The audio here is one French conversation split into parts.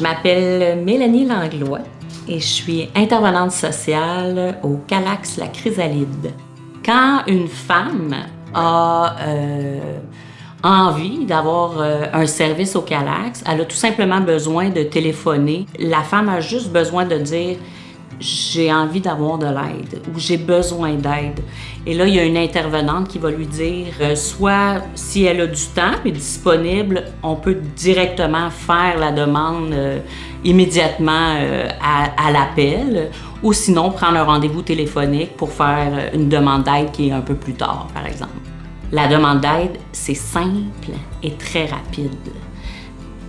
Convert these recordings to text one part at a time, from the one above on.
je m'appelle Mélanie Langlois et je suis intervenante sociale au Calax La Chrysalide. Quand une femme a envie d'avoir un service au Calax, elle a tout simplement besoin de téléphoner. La femme a juste besoin de dire « j'ai envie d'avoir de l'aide » ou « j'ai besoin d'aide ». Et là, il y a une intervenante qui va lui dire soit si elle a du temps et disponible, on peut directement faire la demande immédiatement à l'appel, ou sinon prendre un rendez-vous téléphonique pour faire une demande d'aide qui est un peu plus tard, par exemple. La demande d'aide, c'est simple et très rapide.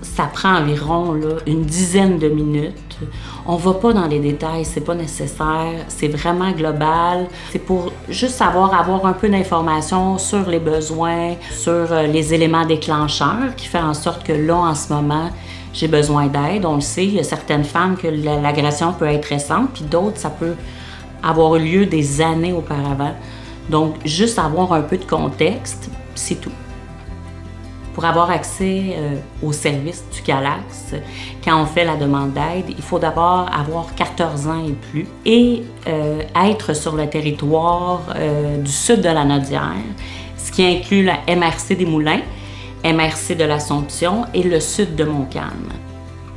Ça prend environ une dizaine de minutes. On va pas dans les détails, c'est pas nécessaire, c'est vraiment global. C'est pour juste avoir un peu d'informations sur les besoins, sur les éléments déclencheurs qui fait en sorte que là, en ce moment, j'ai besoin d'aide. On le sait, il y a certaines femmes que l'agression peut être récente, puis d'autres, ça peut avoir eu lieu des années auparavant. Donc, juste avoir un peu de contexte, c'est tout. Pour avoir accès au service du Calax, quand on fait la demande d'aide, il faut d'abord avoir 14 ans et plus et être sur le territoire du sud de la Nodière, ce qui inclut la MRC des Moulins, MRC de l'Assomption et le sud de Montcalm.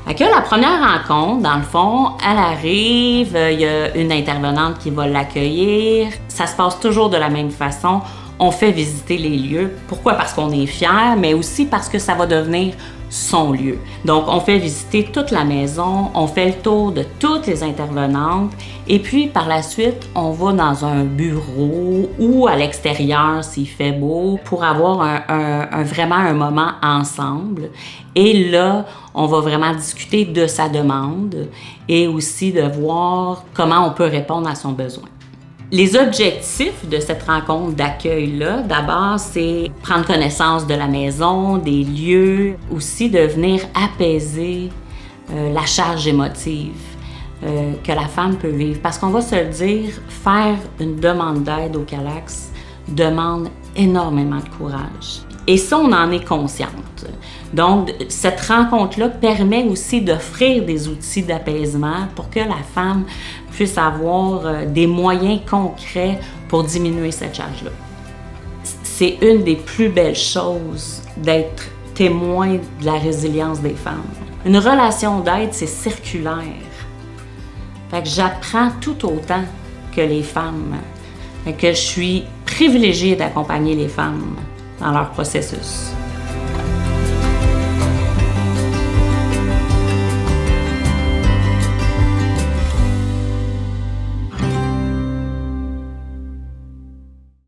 La première rencontre, dans le fond, elle arrive, il y a une intervenante qui va l'accueillir. Ça se passe toujours de la même façon. On fait visiter les lieux. Pourquoi? Parce qu'on est fiers, mais aussi parce que ça va devenir son lieu. Donc, on fait visiter toute la maison, on fait le tour de toutes les intervenantes et puis, par la suite, on va dans un bureau ou à l'extérieur s'il fait beau pour avoir vraiment un moment ensemble. Et là, on va vraiment discuter de sa demande et aussi de voir comment on peut répondre à son besoin. Les objectifs de cette rencontre d'accueil-là, d'abord, c'est prendre connaissance de la maison, des lieux, aussi de venir apaiser la charge émotive que la femme peut vivre. Parce qu'on va se le dire, faire une demande d'aide au Calax demande énormément de courage. Et ça, on en est consciente. Donc, cette rencontre-là permet aussi d'offrir des outils d'apaisement pour que la femme puisse avoir des moyens concrets pour diminuer cette charge-là. C'est une des plus belles choses d'être témoin de la résilience des femmes. Une relation d'aide, c'est circulaire. Fait que j'apprends tout autant que les femmes. Fait que je suis privilégiée d'accompagner les femmes dans leur processus.